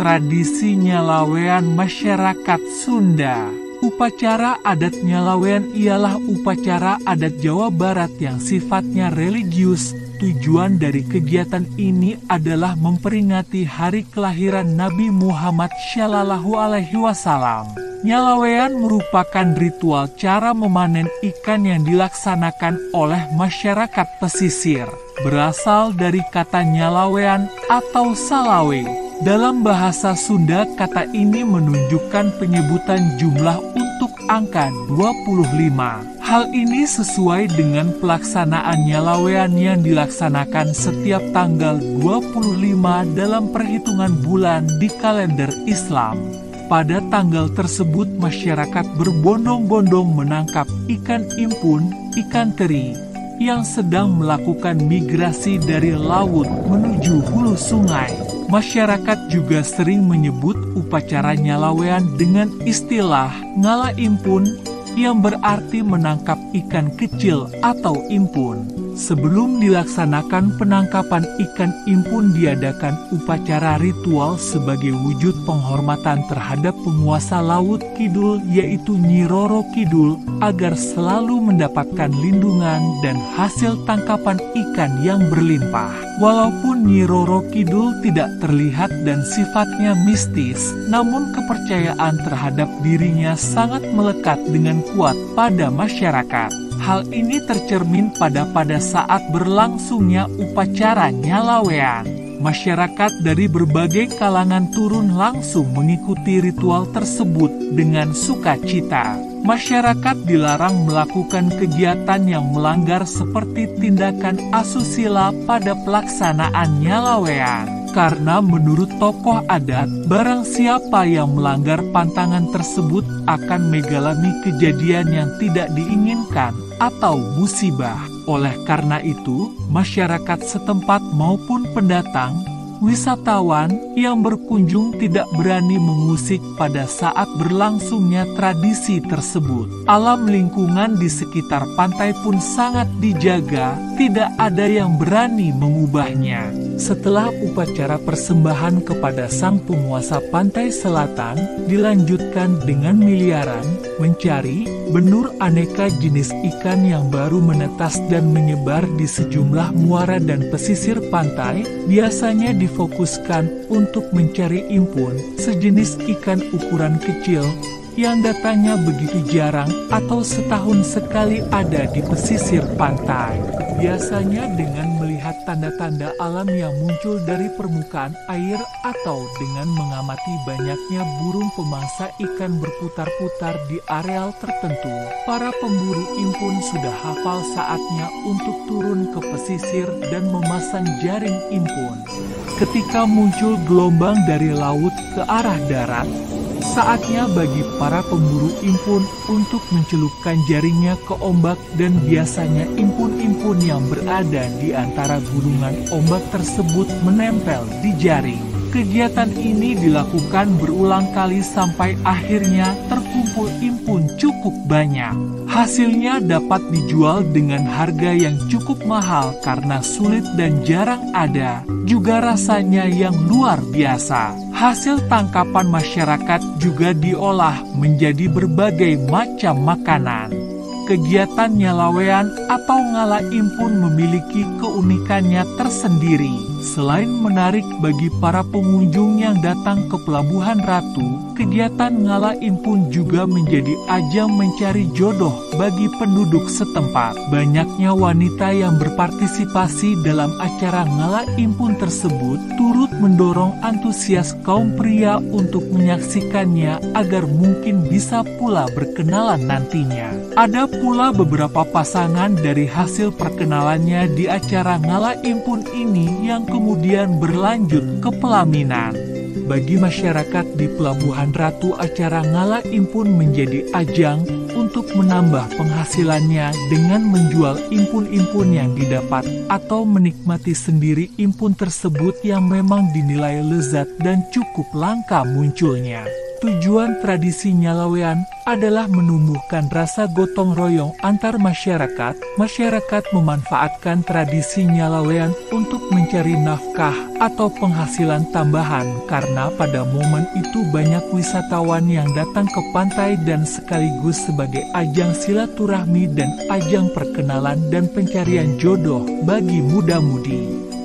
tradisi nyalawean masyarakat Sunda. Upacara adat nyalawean ialah upacara adat Jawa Barat yang sifatnya religius. Tujuan dari kegiatan ini adalah memperingati hari kelahiran Nabi Muhammad Shallallahu Alaihi Wasallam. Nyalawean merupakan ritual cara memanen ikan yang dilaksanakan oleh masyarakat pesisir. Berasal dari kata nyalawean atau salawe. Dalam bahasa Sunda, kata ini menunjukkan penyebutan jumlah untuk angka 25. Hal ini sesuai dengan pelaksanaan nyalawean yang dilaksanakan setiap tanggal 25 dalam perhitungan bulan di kalender Islam. Pada tanggal tersebut, masyarakat berbondong-bondong menangkap ikan impun, ikan teri, yang sedang melakukan migrasi dari laut menuju hulu sungai. Masyarakat juga sering menyebut upacara nyalawean dengan istilah ngala impun, yang berarti menangkap ikan kecil atau impun. Sebelum dilaksanakan penangkapan ikan impun, diadakan upacara ritual sebagai wujud penghormatan terhadap penguasa Laut Kidul, yaitu Nyi Roro Kidul, agar selalu mendapatkan lindungan dan hasil tangkapan ikan yang berlimpah. Walaupun Nyi Roro Kidul tidak terlihat dan sifatnya mistis, namun kepercayaan terhadap dirinya sangat melekat dengan kuat pada masyarakat. Hal ini tercermin pada saat berlangsungnya upacara nyalawean. Masyarakat dari berbagai kalangan turun langsung mengikuti ritual tersebut dengan sukacita. Masyarakat dilarang melakukan kegiatan yang melanggar seperti tindakan asusila pada pelaksanaan nyalawean. Karena menurut tokoh adat, barang siapa yang melanggar pantangan tersebut akan mengalami kejadian yang tidak diinginkan atau musibah. Oleh karena itu, masyarakat setempat maupun pendatang, wisatawan yang berkunjung tidak berani mengusik pada saat berlangsungnya tradisi tersebut. Alam lingkungan di sekitar pantai pun sangat dijaga, tidak ada yang berani mengubahnya. Setelah upacara persembahan kepada sang penguasa pantai selatan, dilanjutkan dengan miliaran, mencari, benur aneka jenis ikan yang baru menetas dan menyebar di sejumlah muara dan pesisir pantai, biasanya difokuskan untuk mencari impun, sejenis ikan ukuran kecil, yang datanya begitu jarang atau setahun sekali ada di pesisir pantai. Biasanya dengan melihat tanda-tanda alam yang muncul dari permukaan air atau dengan mengamati banyaknya burung pemangsa ikan berputar-putar di areal tertentu, para pemburu impun sudah hafal saatnya untuk turun ke pesisir dan memasang jaring impun. Ketika muncul gelombang dari laut ke arah darat, saatnya bagi para pemburu impun untuk mencelupkan jaringnya ke ombak, dan biasanya impun-impun yang berada di antara gulungan ombak tersebut menempel di jaring. Kegiatan ini dilakukan berulang kali sampai akhirnya terkumpul impun cukup banyak. Hasilnya dapat dijual dengan harga yang cukup mahal karena sulit dan jarang ada, juga rasanya yang luar biasa. Hasil tangkapan masyarakat juga diolah menjadi berbagai macam makanan. Kegiatan nyalawean atau ngala impun memiliki keunikannya tersendiri. Selain menarik bagi para pengunjung yang datang ke Pelabuhan Ratu, kegiatan ngala impun juga menjadi ajang mencari jodoh bagi penduduk setempat. Banyaknya wanita yang berpartisipasi dalam acara ngala impun tersebut turut mendorong antusias kaum pria untuk menyaksikannya agar mungkin bisa pula berkenalan nantinya. Ada pula beberapa pasangan dari hasil perkenalannya di acara ngala impun ini yang kemudian berlanjut ke pelaminan. Bagi masyarakat di Pelabuhan Ratu, acara ngala impun menjadi ajang untuk menambah penghasilannya dengan menjual impun-impun yang didapat atau menikmati sendiri impun tersebut yang memang dinilai lezat dan cukup langka munculnya. Tujuan tradisi nyalawean adalah menumbuhkan rasa gotong royong antar masyarakat. Masyarakat memanfaatkan tradisi nyalawean untuk mencari nafkah atau penghasilan tambahan karena pada momen itu banyak wisatawan yang datang ke pantai dan sekaligus sebagai ajang silaturahmi dan ajang perkenalan dan pencarian jodoh bagi muda-mudi.